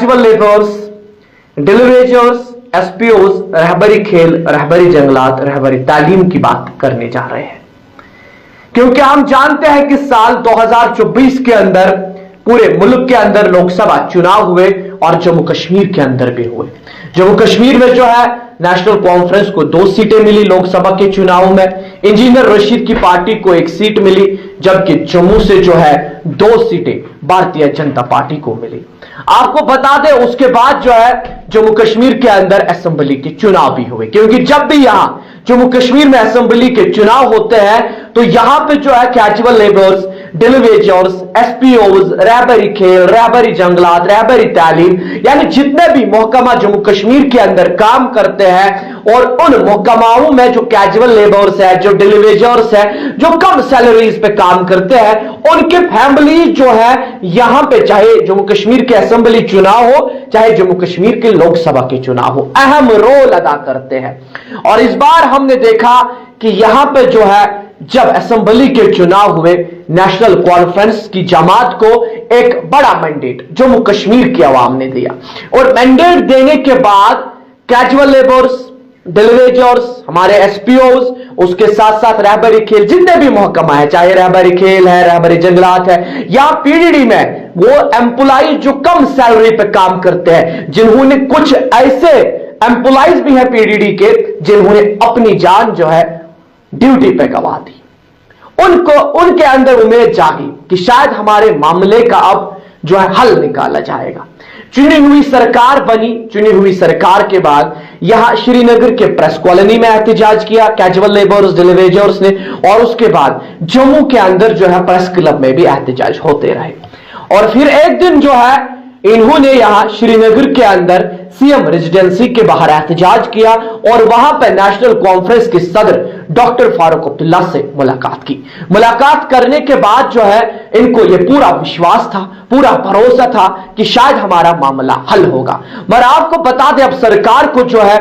Casual labours, डिलीवरेजर्स, एसपीओज, रहबरी खेल, रहबरी जंगलात, रहबरी तालीम की बात करने जा रहे हैं, क्योंकि हम जानते हैं कि साल 2024 के अंदर पूरे मुल्क के अंदर लोकसभा चुनाव हुए और जम्मू कश्मीर के अंदर भी हुए। जम्मू कश्मीर में जो है नेशनल कॉन्फ्रेंस को 2 सीटें मिली लोकसभा के चुनाव में, इंजीनियर रशीद की पार्टी को 1 सीट मिली, जबकि जम्मू से जो है 2 सीटें भारतीय जनता पार्टी को मिली। आपको बता दें उसके बाद जो है जम्मू कश्मीर के अंदर असेंबली के चुनाव भी हुए, क्योंकि जब भी यहां जम्मू कश्मीर में असेंबली के चुनाव होते हैं तो यहां पे जो है कैजुअल लेबर्स, डिलीवरेजर्स, एसपीओज, रहबरी खेल, रहबरी जंगलात, रहबरी तालीम, यानी जितने भी महकमा जम्मू कश्मीर के अंदर काम करते हैं और उन महकमाओं में जो कैजुअल लेबर्स है, जो डिलीवरेजर्स है, जो कम सैलरीज पे काम करते हैं, उनके फैमिली जो है यहां पे चाहे जम्मू कश्मीर के असेंबली चुनाव हो चाहे जम्मू कश्मीर के लोकसभा के चुनाव हो, अहम रोल अदा करते हैं। और इस बार हमने देखा कि यहां पे जो है जब असेंबली के चुनाव हुए, नेशनल कॉन्फ्रेंस की जमात को एक बड़ा मैंडेट जम्मू कश्मीर की आवाम ने दिया, और मैंडेट देने के बाद कैजुअल लेबर्स, डिलीवरेजर्स, हमारे एसपीओज, उसके साथ साथ रहबरी खेल, जितने भी महकमा है, चाहे रहबरी खेल है, रहबरी जंगलात है, या पीडीडी में वो एम्प्लॉय जो कम सैलरी पे काम करते हैं, जिन्होंने कुछ ऐसे एम्प्लॉयज भी है पीडीडी के जिन्होंने अपनी जान जो है ड्यूटी पे गवा दी, उनको उनके अंदर उम्मीद जागी कि शायद हमारे मामले का अब जो है हल निकाला जाएगा। चुनी हुई सरकार बनी, चुनी हुई सरकार के बाद यहां श्रीनगर के प्रेस कॉलोनी में एहतजाज किया कैजुअल लेबर्स, डिलीवरेजर्स ने, और उसके बाद जम्मू के अंदर जो है प्रेस क्लब में भी एहतजाज होते रहे। और फिर एक दिन जो है इन्होंने यहां श्रीनगर के अंदर सीएम रेजिडेंसी के बाहर एहतजाज किया और वहां पर नेशनल कॉन्फ्रेंस के सदर डॉक्टर फारूक अब्दुल्ला से मुलाकात की। मुलाकात करने के बाद जो है इनको यह पूरा विश्वास था, पूरा भरोसा था कि शायद हमारा मामला हल होगा। मगर आपको बता दें अब सरकार को जो है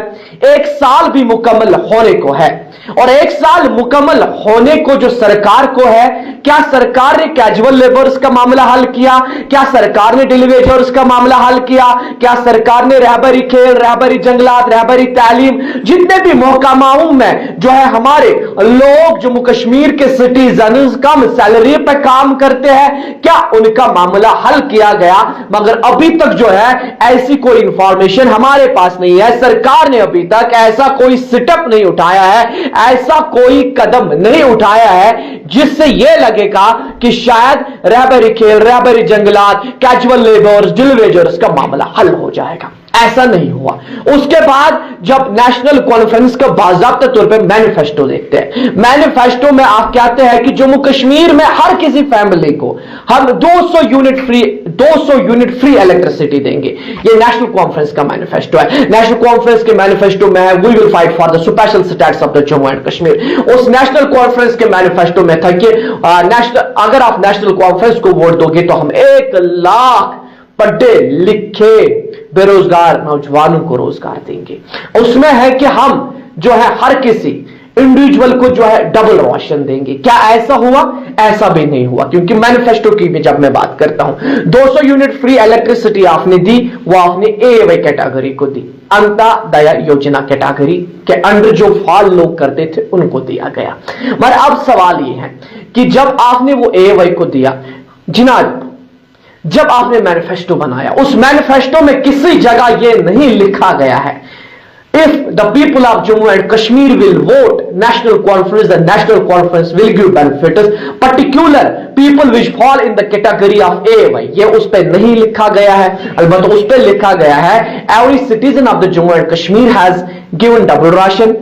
1 साल भी मुकम्मल होने को है, और 1 साल मुकम्मल होने को जो सरकार को है, क्या सरकार ने कैजुअल लेबर्स का मामला हल किया? क्या सरकार ने डिलीवरेजर्स का मामला हल किया? क्या सरकार ने रहबरी खेल, रहबरी जंगलात, रहबरी तालीम, जितने भी महकमाओं में जो है हमारे लोग जम्मू कश्मीर के सिटीजन कम सैलरी पे काम करते हैं, क्या उनका मामला हल किया गया? मगर अभी तक जो है ऐसी कोई इंफॉर्मेशन हमारे पास नहीं है। सरकार ने अभी तक ऐसा कोई सेटअप नहीं उठाया है, ऐसा कोई कदम नहीं उठाया है जिससे यह लगेगा कि शायद रहबरी खेल, रहबरी जंगलात, कैजुअल लेबर्स, डिलीवरेजर्स का मामला हल हो जाएगा। ऐसा नहीं हुआ। उसके बाद जब नेशनल कॉन्फ्रेंस का बाकायदा तौर पे मैनिफेस्टो देखते हैं, मैनिफेस्टो में आप कहते हैं कि जम्मू कश्मीर में हर किसी फैमिली को हम 200 यूनिट फ्री इलेक्ट्रिसिटी देंगे। ये नेशनल कॉन्फ्रेंस का मैनिफेस्टो है। नेशनल कॉन्फ्रेंस के मैनिफेस्टो में है we will fight for the special status of the Jammu and Kashmir. उस नेशनल कॉन्फ्रेंस के मैनिफेस्टो में था कि अगर आप नेशनल कॉन्फ्रेंस को वोट दोगे तो हम 1 लाख पढ़े लिखे बेरोजगार नौजवानों को रोजगार देंगे। उसमें है कि हम जो है हर किसी इंडिविजुअल को जो है डबल राशन देंगे। क्या ऐसा हुआ? ऐसा भी नहीं हुआ, क्योंकि मैनिफेस्टो की भी जब मैं बात करता हूं 200 यूनिट फ्री इलेक्ट्रिसिटी आपने दी, वो आपने एवाई कैटेगरी को दी, अंत्योदय योजना कैटेगरी के अंडर जो फॉल लोग करते थे उनको दिया गया। मगर अब सवाल ये है कि जब आपने वो एवाई को दिया, जब आपने मैनिफेस्टो बनाया, उस मैनिफेस्टो में किसी जगह यह नहीं लिखा गया है if the people of Jammu and Kashmir will vote national conference, the national conference will give benefits particular people which fall in the category of AY। ये उस पे नहीं लिखा गया है। अलबत्ता उस पे लिखा गया है every citizen of the Jammu and Kashmir has given double ration,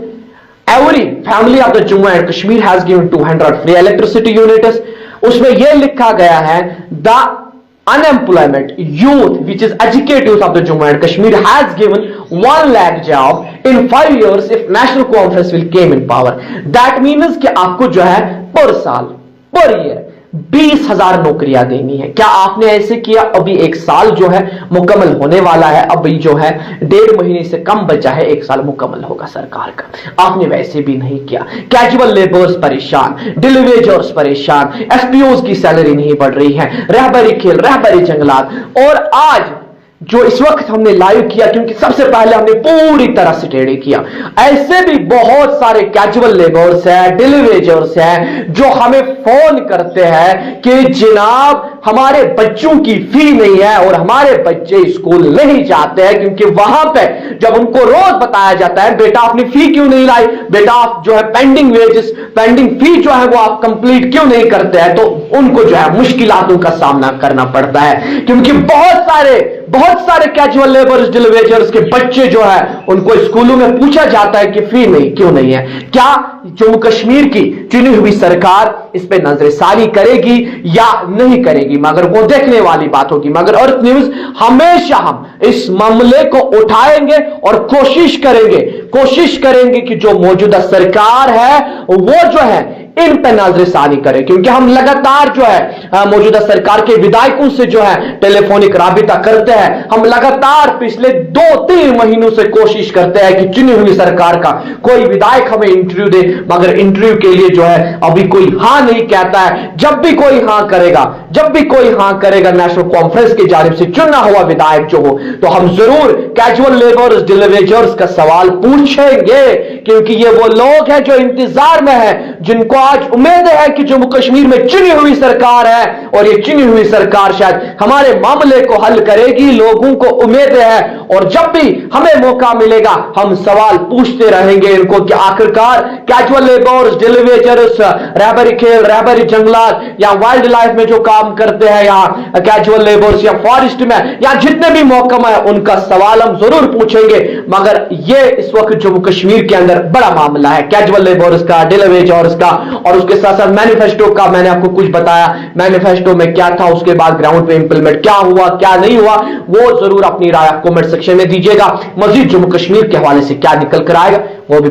every family of the Jammu and Kashmir has given 200 free electricity units। उसमें यह लिखा गया है the unemployment youth which is educated youth of the Jammu and Kashmir has given 1 lakh job in 5 years if national conference will came in power। that means कि आपको जो है पर साल पर ईयर 20,000 नौकरियां देनी है। क्या आपने ऐसे किया? अभी 1 साल जो है मुकम्मल होने वाला है, अभी जो है 1.5 महीने से कम बचा है, 1 साल मुकम्मल होगा सरकार का। आपने वैसे भी नहीं किया। कैजुअल लेबर्स परेशान, डिलीवरेजर्स परेशान, एसपीओज की सैलरी नहीं बढ़ रही है, रहबरी खेल, रहबरी जंगलात, और आज जो इस वक्त हमने लाइव किया, क्योंकि सबसे पहले हमने पूरी तरह से टेढ़े किया। ऐसे भी बहुत सारे कैजुअल लेबर्स हैं, डेली वेजर्स हैं, जो हमें फोन करते हैं कि जनाब हमारे बच्चों की फी नहीं है और हमारे बच्चे स्कूल नहीं जाते हैं, क्योंकि वहां पे जब उनको रोज बताया जाता है बेटा अपनी फी क्यों नहीं लाई, बेटा आप जो है पेंडिंग वेजेस, पेंडिंग फी जो है वो आप कंप्लीट क्यों नहीं करते हैं, तो उनको जो है मुश्किलातों का सामना करना पड़ता है। क्योंकि बहुत सारे कैजुअल लेबर्स, डेली वेजर्स के बच्चे जो है उनको स्कूलों में पूछा जाता है कि फी नहीं क्यों नहीं है। क्या जम्मू कश्मीर की चुनी हुई सरकार इस पे नजरसानी करेगी या नहीं करेगी, मगर वो देखने वाली बात होगी। मगर अर्थ न्यूज हमेशा हम इस मामले को उठाएंगे और कोशिश करेंगे कि जो मौजूदा सरकार है वो जो है इन पे नजरसानी करें, क्योंकि हम लगातार जो है मौजूदा सरकार के विधायकों से जो है टेलीफोनिक राबिता करते हैं। हम लगातार पिछले 2-3 महीनों से कोशिश करते हैं कि चुनी हुई सरकार का कोई विधायक हमें इंटरव्यू दे, मगर इंटरव्यू के लिए जो है अभी कोई हां नहीं कहता है। जब भी कोई हां करेगा नेशनल कॉन्फ्रेंस की जानिब से चुना हुआ विधायक जो हो, तो हम जरूर कैजुअल लेबर्स, डेली वेजर्स का सवाल पूछेंगे, क्योंकि ये वो लोग हैं जो इंतजार में है, जिनको आज उम्मीद है कि जम्मू कश्मीर में चुनी हुई सरकार है और ये चुनी हुई सरकार शायद हमारे मामले को हल करेगी। लोगों को उम्मीद है और जब भी हमें मौका मिलेगा हम सवाल पूछते रहेंगे इनको कि आखिरकार कैजुअल लेबर्स, डेली वेजर्स, रहबरी खेल, रहबरी जंगलात या वाइल्ड लाइफ में जो काम करते हैं, या कैजुअल लेबर्स या फॉरेस्ट में या जितने भी महकमा है उनका सवाल हम जरूर पूछेंगे। मगर ये इस वक्त जम्मू कश्मीर के अंदर बड़ा मामला है कैजुअल लेबर्स का, डेली वेजर्स का, और उसके साथ साथ मैनिफेस्टो का मैंने आपको कुछ बताया, मैनिफेस्टो में क्या था, उसके बाद ग्राउंड पे इंप्लीमेंट क्या हुआ क्या नहीं हुआ, वो जरूर अपनी राय कमेंट सेक्शन में दीजिएगा। मजीद जम्मू कश्मीर के हवाले से क्या निकल कर आएगा वो भी